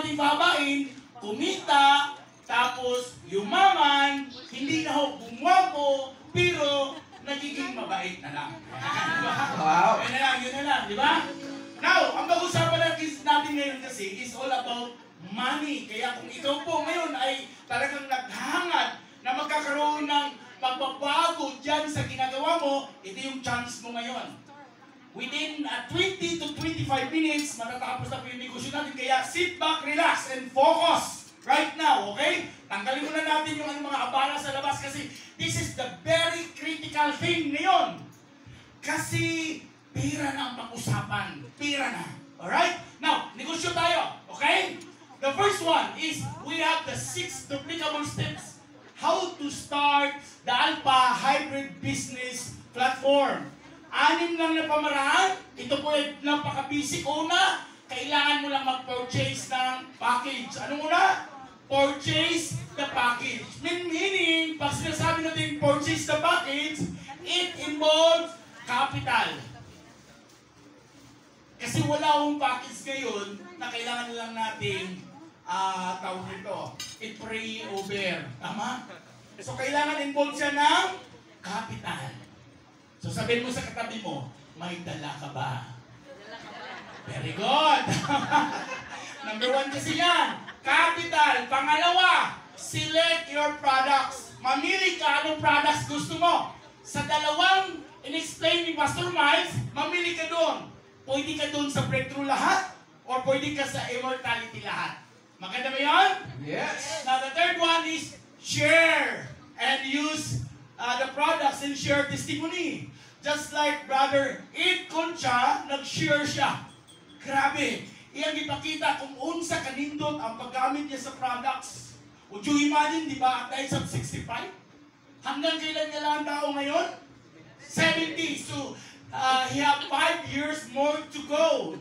natin babain, kumita, tapos yumaman, hindi na ho bumwapo, pero nagiging mabait na lang. Wow. Yun na lang, di ba? Now, ang pag-usapan natin ngayon kasi is all about money. Kaya kung ikaw po ngayon ay talagang naghangad na magkakaroon ng pagbabago dyan sa ginagawa mo, ito yung chance mo ngayon. Within 20 to 25 minutes, matatapos na po yung negosyo natin. Kaya sit back, relax, and focus right now, okay? Tanggalin muna natin yung mga abala sa labas kasi this is the very critical thing ngayon. Kasi pera na ang pag-usapan. Pera na. Alright? Now, negosyo tayo, okay? The first one is we have the 6 duplicable steps. How to start the Alpha Hybrid Business Platform. 6 lang na pamaraan. Ito po ay napaka-basic. Una, kailangan mo lang mag-purchase ng package. Ano muna? Purchase the package. Meaning, pag sinasabi natin purchase the package, it involves capital. Kasi wala akong package ngayon na kailangan lang natin tawag nito, i-pray over. Tama? So, kailangan involved siya ng capital. So, sabihin mo sa katabi mo, may dala ka ba? Very good. Number 1 kasi yan. Capital. Pangalawa, select your products. Mamili ka anong products gusto mo. Sa dalawang in-explain ni Pastor Miles, mamili ka doon. Pwede ka doon sa breakthrough lahat or pwede ka sa immortality lahat. Maganda ba yun? Yes. Now, the third one is share and use the products and share testimony. Just like Brother Ed Concha, nag-share siya. Grabe. Iyang ipakita kung unsa kanindot ang paggamit niya sa products. Would you imagine, di ba, at the age of 65? Hanggang kailan niya lang ang tao ngayon? 70. So, he have 5 years more to go.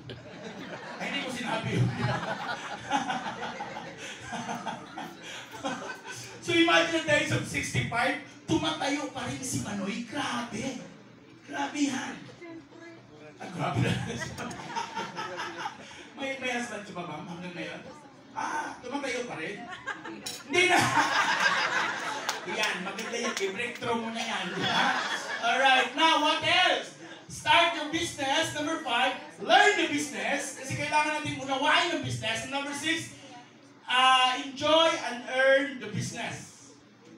Ay, hindi ko sinabi yun. So, imagine at the age of 65, tumatayo pa rin si Manoy. Grabe. Grabe yan. Grabe na. may husband ka ba, ma'am? Hanggang ngayon? Tumatayo pa rin? Hindi na. Yan, maganda yan. I-breakthrough mo na yan. Alright, now what else? Start your business. Number 5, learn the business. Kasi kailangan natin unawain ang business. And number 6, enjoy and earn the business.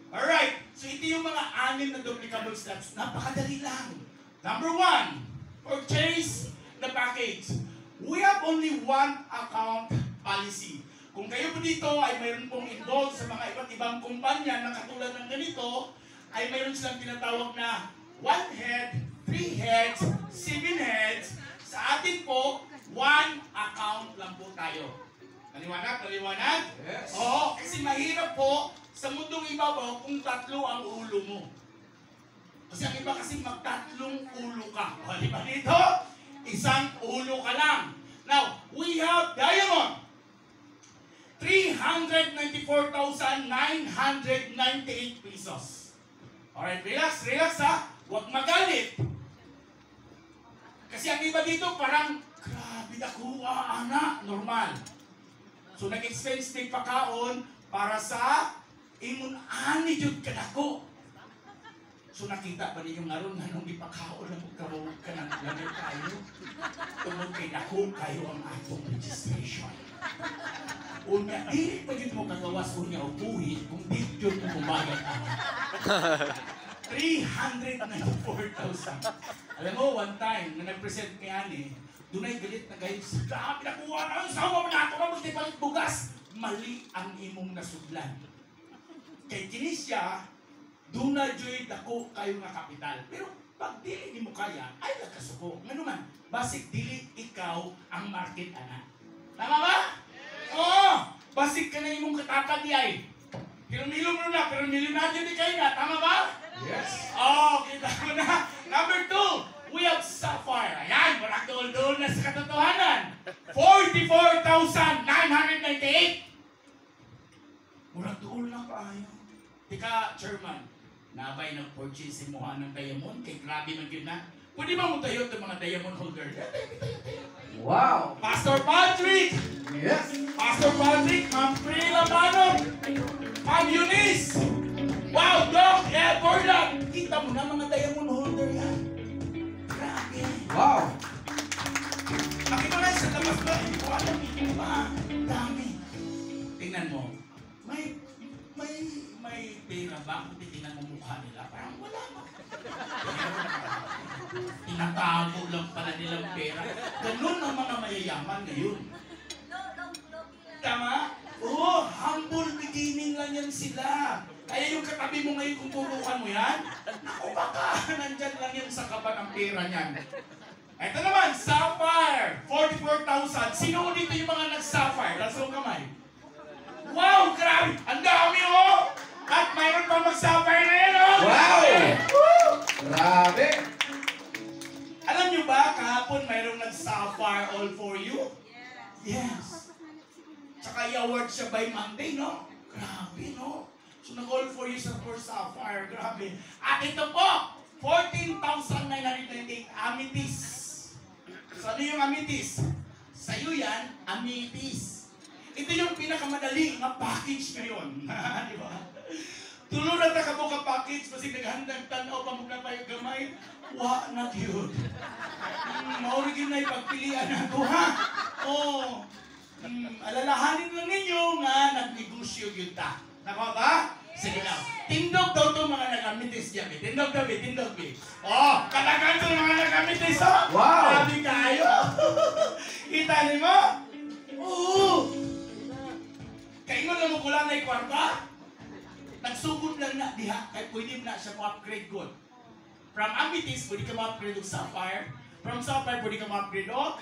Alright, so ito yung mga 6 na duplicable steps. Napakadali lang. Number 1, purchase the package. We have only one account policy. Kung kayo po dito ay mayroon pong involved sa mga iba't ibang kumpanya na katulad ng ganito, ay mayroon silang tinatawag na 1 head, 3 heads, 7 heads. Sa atin po, 1 account lang po tayo. Naliwanag? Naliwanag? Yes. Oo, kasi mahirap po sa mundong ibabaw kung 3 ang ulo mo. Kasi ang iba kasi magtatlong ulo ka. O, di ba dito? Isang ulo ka lang. Now, we have Diamond. 394,998 pesos. Alright, relax, relax ha. Huwag magalit. Kasi ang iba dito parang, grabe nakuha, anak, normal. So, nag-expense din pakaon para sa imun ani jud kadako. So, nakita ba ninyo ngaron nga nung ipakaon na magkawag ka ng lamay kayo? Tungod kay dako kayo ang atong registration. Unya, dili pa yun mo kagawas unya o buhi kung di yun mo kumayag ako. 394,000. Alam mo, one time, na nag-present kay Ani, doon ay galit na guys, grabe nakuha na ang sawa mo na ako, kapag di palit bugas. Mali ang imong nasudlan. Kay kinisya, doon na joy dako kayo nga kapital. Pero pag dili mo kaya, ay nagkasuko. Nga naman, basig dili ikaw ang market ana. Tama ba? Oo! Basig ka na imong katakad ay. Pero milong mo na, pero milyonaryo di kayo na. Tama ba? Yes. Oh, kita mo na. Number 2, we have Sapphire. Ayan, walang doon na sa katotohanan. 44,998. Walang doon lang pa ayaw. Tika, Chairman, nabay ng purchase mo ng Diamond, kay grabe man yun na. Pwede ba mo tayo ito mga diamond holder? Wow. Pastor Patrick! Yes. Pastor Patrick, Ma'am Prila Manon, Ma'am Eunice! Wow, Doc Everland! Kita mo na mga diamond holder yan. Grabe. Wow. Nakita na sa labas ba? Hindi ko alam, hindi ba? Dami. Tingnan mo. May pera ba? Kung titingnan mo mukha nila, parang wala ba? Tinatago lang pala nilang pera. Ganun ang mga mayayaman ngayon. Tama? Oo, humble beginning lang yan sila. Kaya yung katabi mo ngayon, kung tutukan mo yan, naku baka, nandyan lang yan sa kaba ng pera niyan. Ito naman, Sapphire, 44,000. Sino dito yung mga nag-Sapphire? Lasong kamay. Wow, grabe! Ang dami oh! At mayroon pa mag-Sapphire na yan oh! Wow! Woo! Grabe. Alam nyo ba, kahapon mayroong nag-Sapphire all for you? Yes. Tsaka i-award siya by Monday, no? Grabe, no? So nag-all for you sa for Sapphire. Grabe. At ito po, 14,998 amethyst. So ano yung amethyst? Sa'yo yan, amethyst. Ito yung pinakamadali na package ngayon. Di ba? Tulog na takabo ka package, kasi naghandang tanaw pa muna tayo gamay. Wa na yun. Maurigin na ipagpilian ako, ha? Oo. Alalahanin lang ninyo nga nagnegosyo yun ta. Nako ba? Sige na. Tindog daw ito mga nagamitis diyan. Tindog daw, tindog. Oh, kalagan ito mga nagamitis, oh. Wow! Grabe kayo. Kita niyo mo? Oo. Kaingon lang mo kulang na ikwarta. Nagsugod lang na diha. Kaya pwede na siya ma-upgrade good. From amethyst, pwede ka ma-upgrade of sapphire. From sapphire, pwede ka ma-upgrade of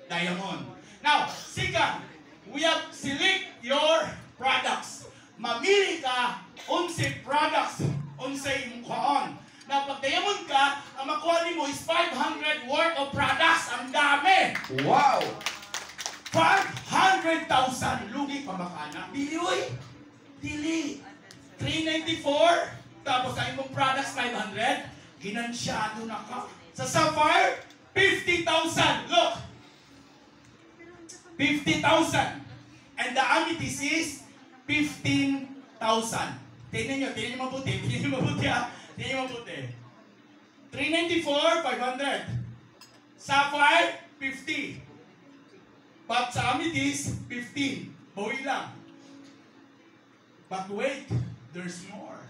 diamond. Now, second, we have select your products. Mamili ka unsay products, unsay mukhaon. Now, pag diamond ka, ang makuha mo is 500 worth of products. Ang dami! Wow! 500,000. Lugi pa baka na. Dili, uy! Dili. 394. Tapos ang imong products, 500. Ginansyado na ka. Sa sapphire, 50,000. Look! 50,000. And the amethyst is 15,000. Tingnan nyo mabuti. Tingnan nyo mabuti ha. Tingnan nyo mabuti. 394, 500. Sapphire, 50. But sa amethyst, 15. Bawi lang. But wait, there's more.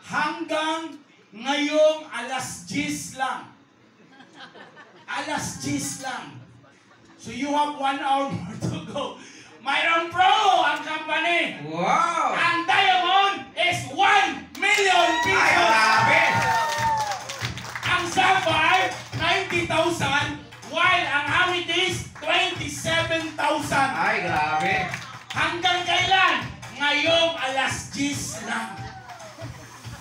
Hanggang ngayong alas 10 lang. Alas 10 lang. So you have 1 hour more to go. Mayroong pro ang company. Wow! Ang diamond is 1 million pesos. Ay, grabe! Ang sapphire, 90,000. While ang amethyst, 27,000. Ay, grabe! Hanggang kailan? Ngayong alas 10 lang.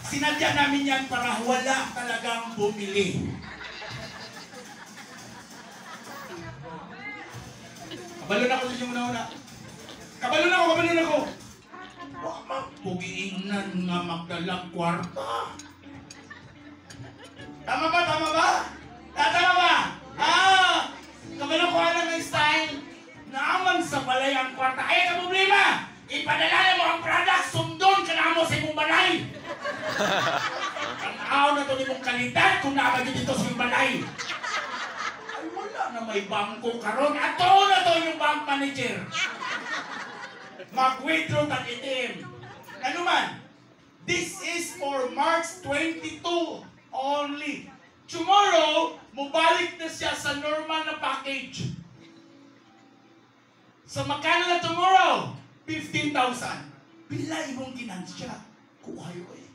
Sinadya namin yan para wala talagang bumili. Kabalo na ako sa inyo una-una. Kabalo na ako. Pugiingnan nga magdalang kwarta. Tama ba? Tama ba? Kabalo ko alam ng style. Naaman sa balay ang kwarta. Ay, ka problema! Ipadala mo ang product, sundon ka na mo sa imong balay. Ang araw na ito ni mong kalidad kung naabagin dito sa imong balay. Ay, wala na may bangko karon. Ato na to yung bank manager. Mag-withdraw tag itim. Ano man, this is for March 22 only. Tomorrow, mubalik na siya sa normal na package. So, magkano na tomorrow? 15,000. Bila imong ginansya. Kuhayo eh.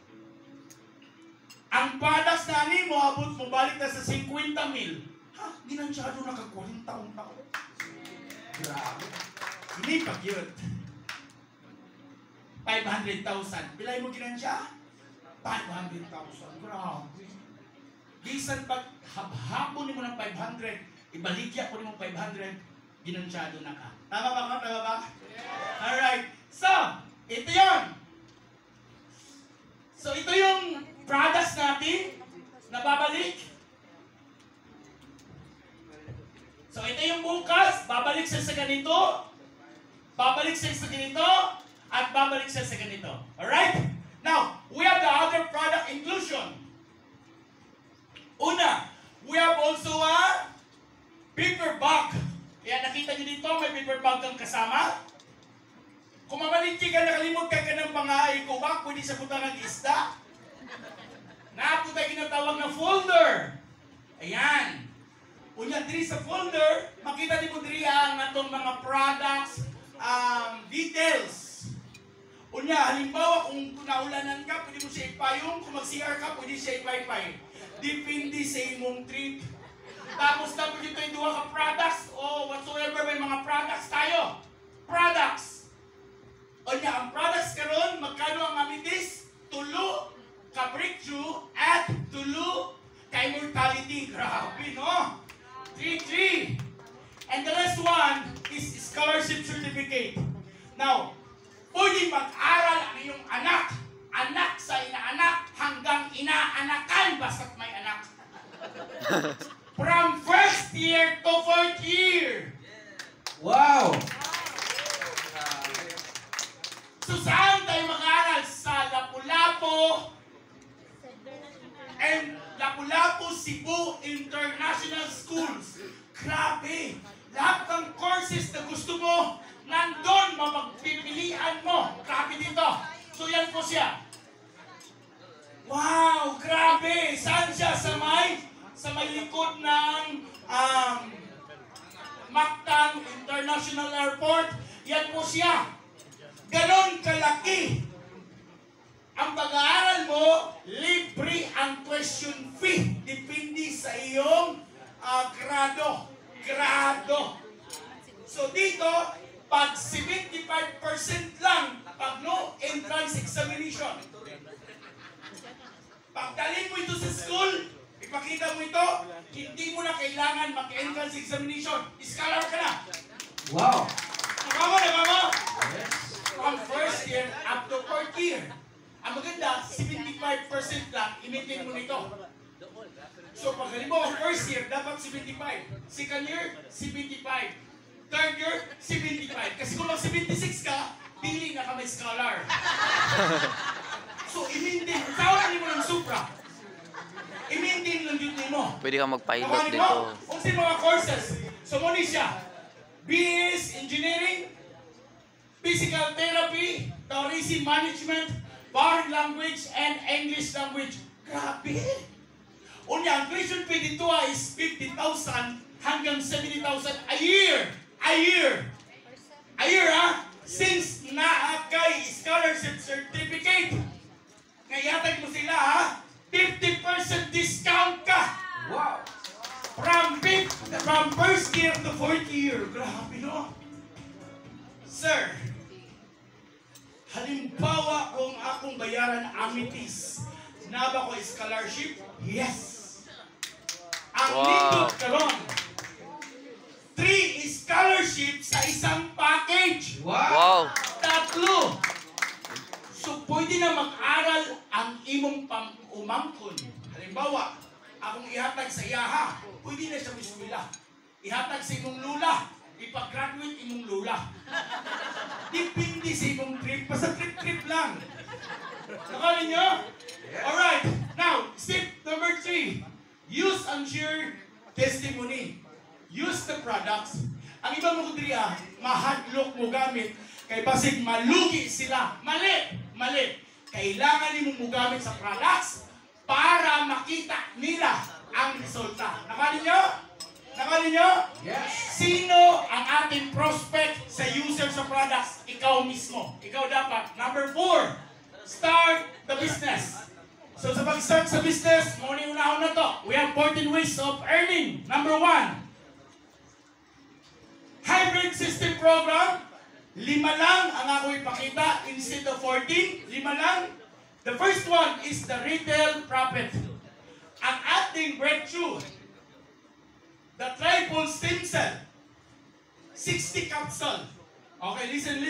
Ang products na ni mo, abot mo, balik na sa 50 mil. Ha? Ginansyado na ka 40 taon. Grabe. Hindi pag yun. 500,000. Bila imong ginansya? 500,000. Grabe. Bisan pag hapon mo ng 500, ibaligya ko mo 500, ginansyado na ka. Tama ba? Tama ba? Alright. So, ito yun. So, ito yung products natin na babalik. babalik siya sa ganito, at babalik siya sa ganito. Alright? Now, we have the other product inclusion. Una, we have also a paper bag. Kaya nakita nyo dito, may paper bag kang kasama. Kung mamalingki ka, nakalimot ka ng mga ikubak, pwede sa punta ng isda. Napo tayo ginatawag na folder. Ayan. Unya, diri sa folder, makita din mo diri ang atong mga products, details. Unya, halimbawa, kung naulanan ka, pwede mo siya ipayong. Kung mag-CR ka, pwede siya ipaypay. Depende sa imong trip. Tapos dapat dito yung duha ka products o whatsoever may mga products tayo. Products. O niya, ang products karon magkano ang amitis? Tulo ka breakthrough at tulo ka immortality. Grabe, no? 3-3. And the last one is scholarship certificate. Now, pwede mag-aral ang iyong anak. Anak sa inaanak hanggang inaanakan basta't may anak. From first year to fourth year. Wow! So saan tayo mag-aaral? Sa Lapu-Lapu and Lapu-Lapu Cebu International Schools. Grabe! Lahat ng courses na gusto mo, nandun, mapagpipilian mo. Grabe dito. So yan po siya. Wow! Grabe! Saan siya? Sa may likod ng Mactan International Airport. Yan po siya. Ganon kalaki. Ang pag-aaral mo, libre ang tuition fee. Depende sa iyong grado. So dito, pag 75% lang, pag no entrance examination. Pagdalhin mo ito sa school, ipakita mo ito, hindi mo na kailangan mag-entrance examination. Scholar ka na. Wow! Nakama? Yes. From first year up to fourth year. Ang maganda, 75% lang, i-maintain mo nito. So pag halimbawa, first year, dapat 75. Second year, 75. Third year, 75. Kasi kung mag-76 ka, pili na ka may scholar. So, i-maintain. Tawag mo ng Supra. I-maintain lang yun mo. Pwede ka mag-pilot Nakani dito. mo, kung sino mga courses. So, muna siya. BS Engineering, Physical Therapy, Tourism Management, Foreign Language, and English Language. Grabe! Unya, ang tuition fee dito is 50,000 hanggang 70,000 a year. A year, ha? Since na-kay scholarship certificate, ngayatag mo sila, ha? 50% discount ka. Wow! From first year to fourth year. Grabe, no? Sir, halimbawa kung akong bayaran amitis, na ba ko scholarship? Yes. Ang Wow. nindot karon, 3 scholarship sa isang package. Wow! Tatlo. So, pwede na mag-aral ang imong umangkon. Halimbawa, akong ihatag sa iyaha, pwede na siya miswila. Ihatag sa imong lula, ipag-graduate imong lula. Depende sa imong trip, basta trip lang. Nakalin nyo? Alright, now, step number 3. Use and share testimony. Use the products. Ang ibang mga diriya, mahadlok mo gamit, kay basig malugi sila. Mali. Kailangan mo gamit sa products para makita nila ang resulta. Nakalin nyo? Yes. Sino ang ating prospect sa user sa products? Ikaw mismo. Ikaw dapat. Number 4, start the business. So sa pag-start sa business, muna yung unahon na to. We have 14 ways of earning. Number 1, hybrid system program. 5 lang ang ako ipakita instead of 14. 5 lang. The first one is the retail profit. Ang ating breakthrough, the triple stem cell, 60 capsule. Okay, listen.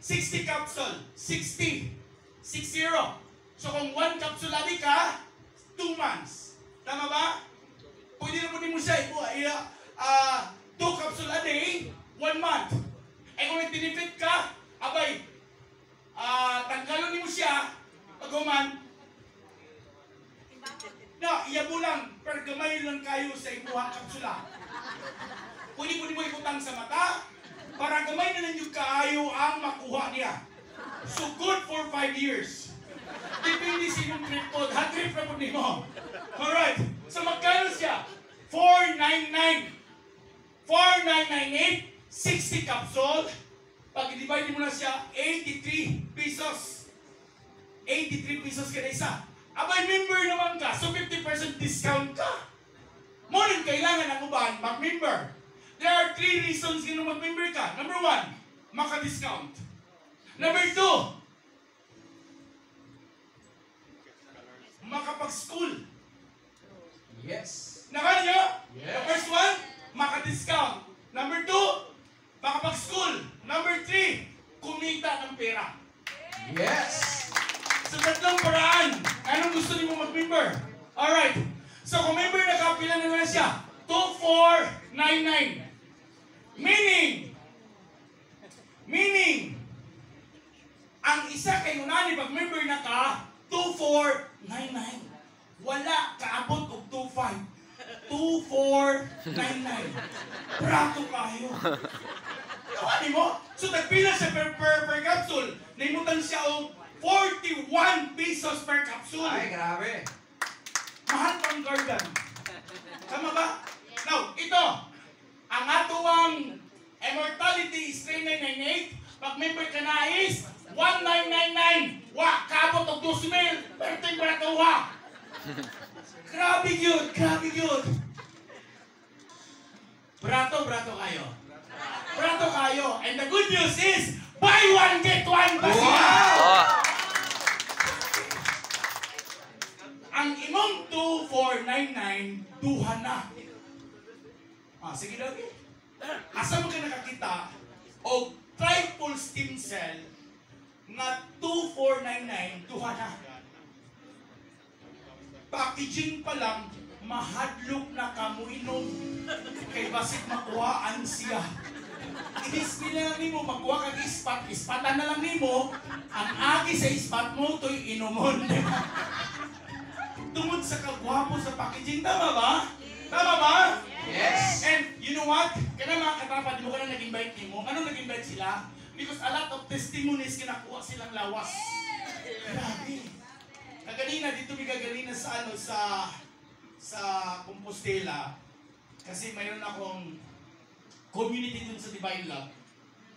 60 capsule, 60. So kung 1 capsule adi ka, 2 months. Tama ba? Pwede na mo siya 2 capsule a day, 1 month. Ay kung nagtinipid ka, abay, tanggalon mo siya, pagkuman, na, iya mo lang, pero gamay lang kayo sa ibuhang kapsula. Pwede mo ikutang sa mata, para gamay na ninyo kaayo ang makuha niya. So good for 5 years. Depende sinong trip po, ha-trip na po ni mo. Alright, so magkano siya? 499. 4998, 60 capsule. Pag i-divide mo na siya, 83 pesos. 83 pesos kada isa. Abay, member naman ka, so 50% discount ka. Ngunit kailangan ang uban mag-member. There are 3 reasons kung mag-member ka. Number 1, maka-discount. Number 2, makapag-school. Yes. Nakano nyo? Yes. The first one, maka-discount. Number 2, makapag-school. Number 3, kumita ng pera. Yes. So, tatlong paraan. Anong gusto niyo mag-member? Alright. So, kung member na ka, pila na siya? 2499. Meaning, ang isa kayo na ni pag-member na ka, 2499. Wala kaabot og 25. 2499. Prato kayo. Kawani mo? So, tagpila siya per capsule. Naimutan siya og 41 pesos per capsule. Ay, grabe. Mahal pang garden. Tama ba? Now, ito. Ang atuang immortality is 3998. Pag member ka na is 1999. Wa, kabot og 2,000. Pero ito yung baratuha. Grabe yun. Grabe yun. Brato kayo. Brato kayo. And the good news is, buy one, get one. Wow! Ang imong 2499, duha na. Sige daw. Asa mo ka nakakita o triple stem cell na 2499, duha na. Packaging pa lang, mahadlok na kamuinom kay basit makuhaan siya. I-display na lang nimo, makuha kag ispat, ispatan na lang nimo, ang agi sa ispat mo, to'y inumon. Tungod sa kagwapo sa packaging, tama ba? Tama ba? Yes. And you know what? Kaya mga katrapan, di mo ka na nag-invite nimo. Ano nag-invite sila? Because a lot of testimonies kinakuha silang lawas. Grabe. Kaganina, dito may kaganina sa sa Compostela. Kasi mayroon akong community dun sa Divine Love.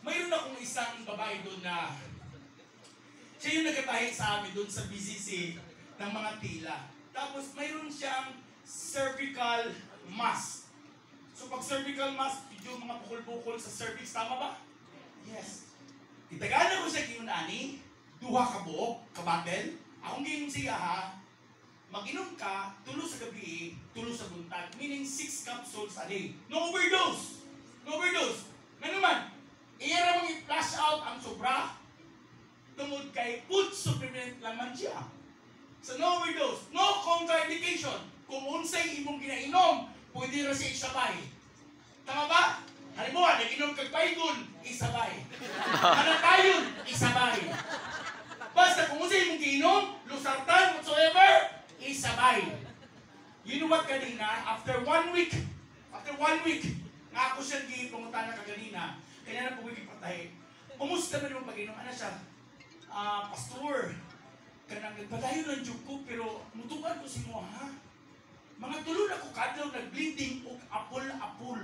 Mayroon akong isang babae dun na siya yung nagkatahi sa amin dun sa BCC ng mga tila. Tapos mayroon siyang cervical mass. So pag cervical mass, yung mga bukol-bukol sa cervix, tama ba? Yes. Itagana ko siya kinunani, duha ka buok, kabatel. Akong ginom siya ha, mag-inom ka, tulo sa gabi, tulo sa buntag. Meaning 6 capsules a day. No overdose! No overdose! Nga naman, iyara mong i-flush out ang sobra, tungod kay food supplement laman siya. So no overdose, no contraindication. Kung unsay imong ginainom, pwede rin siya isabay. Tama ba? Halimbawa, nag-inom kag Baygon, isabay. Hanatayon, isabay. Basta kung unsay imong giinom, Losartan, whatsoever, isabay. You know what kanina? After 1 week, nga ako siya gipungutan na kaganina, kaya na po patay. Kumusta na naman pag-inom? Ano siya? Pastor, kanang nagpadayon ng joke ko, pero mutukan ko si mo, ha? Mga tulo na ko kadlaw nag-bleeding o apol-apol.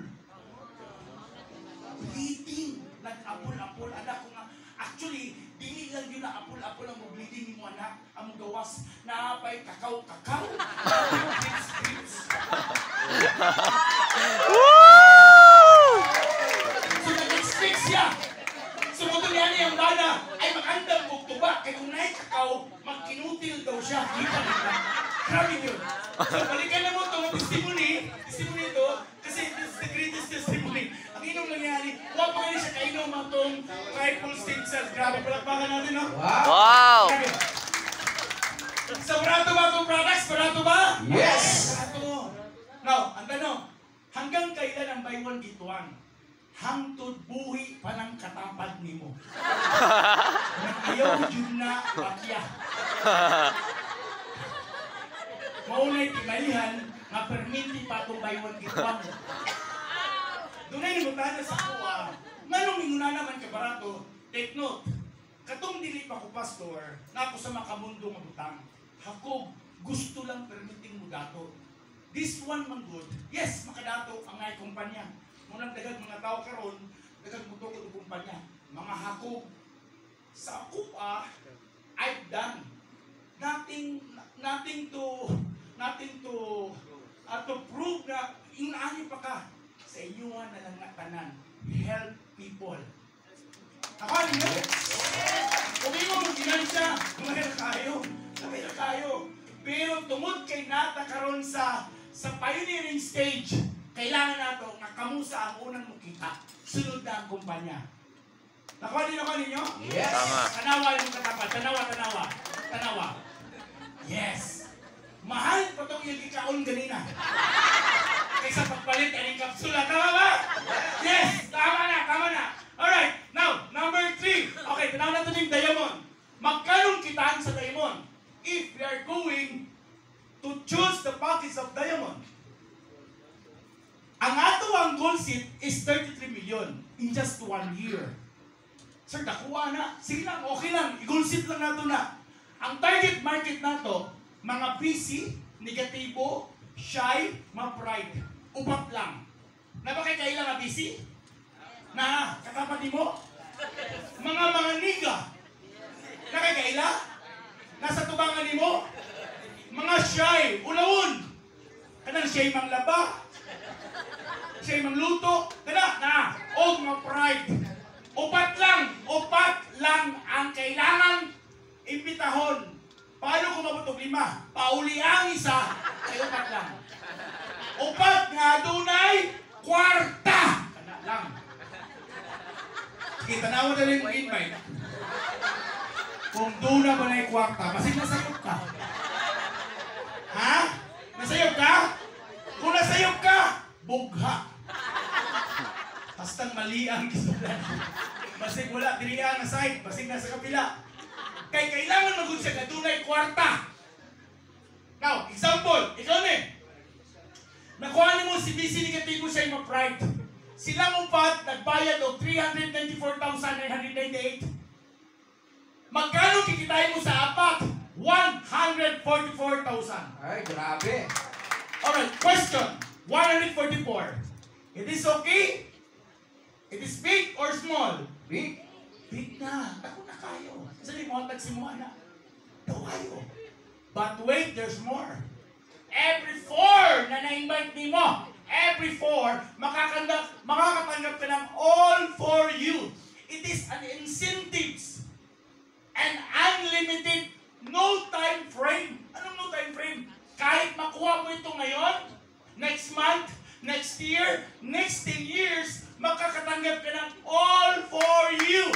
Bleeding, nag-apol-apol. Anak ko nga, actually, dili lang yun na apol-apol ang bleeding mo, anak. Ang gawas, naapay kakao-kakao. Grips. So, nag-expect siya. Sumuto niya niya ang bana ay mag-andam kong tuba. Kaya kung naik kakao, magkinutil daw siya. Grabe yun. So, balikan na mo itong testimony ito, kasi this is the greatest testimony. Ang inom lang yan, huwag pa kayo siya kainom itong triple stem cells. Grabe, palakpakan natin, no? Wow! Grabe. So, barato ba itong products? Barato ba? Yes! Barato. Now, ang tanong, hanggang kailan ang buy one get one? hangtod buhi pa ng katapad nimo. Ayaw jud na bakya. Maunay tinalihan nga perminti pa itong baywan kitwang. Dunay nagutana sa kuha, nganong inguna naman ka barato, take note, katong dili pa ko pastor, na ako sa makamundo nga butang, hakog, gusto lang permiting mo dato. This one man good, yes, makadato ang ngay kumpanya. Munang dagang mga tao karon, dagang mutukod ang kumpanya. Mga hakog, sa kuha, I've done nothing to prove na inaani pa ka sa inyo na lang na tanan. Help people. Ako niyo? Kung imo mo ginansya, mahal kayo. Pero tungod kay nata karon sa pioneering stage, kailangan nato nga kamusa ang unang mukita. Sunod na ang kumpanya. Nakuha ninyo? Yes. Tama. Tanawa yung katapat. Tanawa. Yes. Mahal pa itong yung ikaon ganina. Kaysa pagpalit ang kapsula. Tama ba? Yes. Tama na. Alright. Now, number 3. Okay, tanaw natin yung diamond. Magkanong kitaan sa diamond? If we are going to choose the package of diamond. Ang ato ang gold seed is 33 million in just 1 year. Sir, nakuha na. Sige lang, okay lang. I-gold seed lang nato na. Ang target market nato, mga busy, negatibo, shy, mga pride. Upat lang. Na ba kayo kailangan busy? Na katapat mo? Mga niga. Na kayo kaila? Nasa tubangan mo? Mga shy, ulawon. Kanang shy mang laba. Shy mang luto. Na. O mga pride. Upat lang ang kailangan imbitahon. Paano kung mabutog 5? Pauli ang isa, ay upat lang. Upat nga dunay kwarta. Kana lang. Sige, tanawa na rin yung invite. Kung doon na ba na yung kwarta, masig nasayop ka. Ha? Nasayop ka? Kung nasayop ka, bugha. Bastang mali ang kisulat. Basig wala, diriya nga side, basig nasa kapila. Kaya kailangan magod siya katunay kwarta. Now, example, ikaw ni. Nakuha mo si BC negatibo siya yung pride. Silang upat, nagbayad o 394,998. Magkano kikitain mo sa apat? 144,000. Ay, grabe. Alright, question. 144. It is okay? It is big or small? Big. Big na. Ako na kayo. Kasi mo si mo anak. Ito kayo. But wait, there's more. Every 4 na na-invite ni mo, every 4, makakatanggap ka ng all for you. It is an incentives. And unlimited, no time frame. Anong no time frame? Kahit makuha mo ito ngayon, next month, next year, next 10 years, makakatanggap ka ng all for you.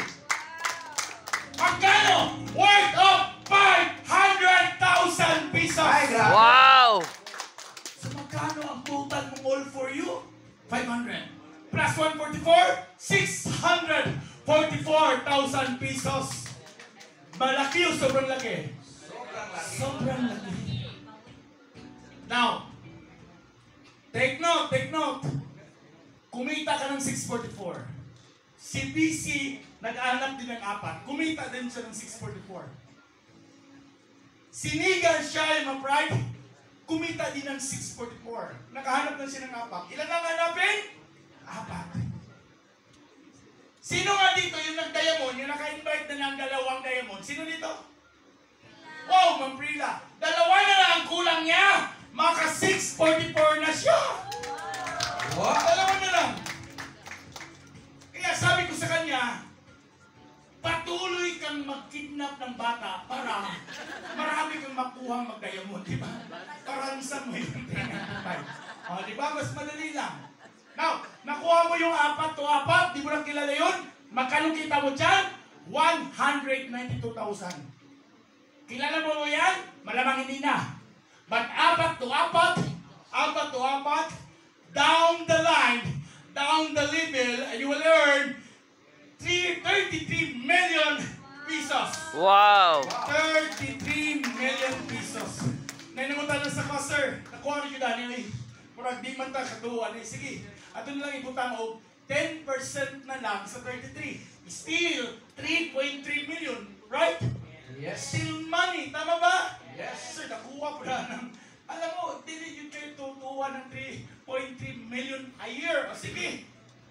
Magkano? Worth of 500,000 pesos. Ay, grabe. Wow! So magkano ang total mong all for you? 500. Plus 144, 644,000 pesos. Malaki o sobrang laki? Sobrang laki. Now, take note. Kumita ka ng 644. Si BC, nag-anak din ng 4. Kumita din siya ng 644. Sinigan siya yung pride, kumita din ng 644. Nakahanap lang siya ng 4. Ilan ang hanapin? 4. Sino nga dito yung nag-diamond, yung naka-invite na ng 2 diamond? Sino dito? Wow, Ma'am Prila. 2 na lang ang kulang niya. Maka 644 na siya. Wow. 2 na lang. Kaya sabi ko sa kanya, patuloy kang mag-kidnap ng bata para marami kang makuhang mag-diamond, di ba? Karansan mo yung 395. O, di ba? Mas madali lang. Now, nakuha mo yung 4 to 4, di mo lang kilala yun? Magkano kita mo dyan? 192,000. Kilala mo yan? Malamang hindi na. But 4 to 4, down the line, down the level, you will earn 33 million pesos. Wow. 33 million pesos. Nainamutan na sa ka, sir. Nakuha rin yun, Daniel. Murag di man ta katuwa. Sige, ato na lang ibutang o 10% na lang sa 33. Still, 3.3 million. Right? Yes. Still money. Tama ba? Yes. Sir, nakuha po na ng, alam mo, dili yun kayo tutuwa ng 3.3 million a year. O sige,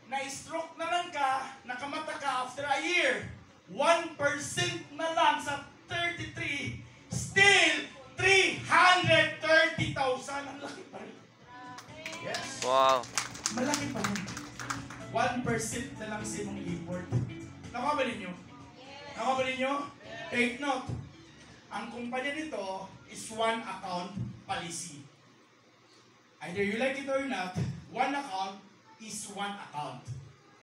na-stroke na lang ka, nakamata ka after a year. 1% na lang sa 33, still 330,000. Ang laki pa rin. Yes. Wow. Malaki pa rin. 1% na lang sa mong effort. Nakuha ba ninyo? Nakuha ba ninyo? Take note. Ang kumpanya nito is one account policy. Either you like it or not, one account is one account.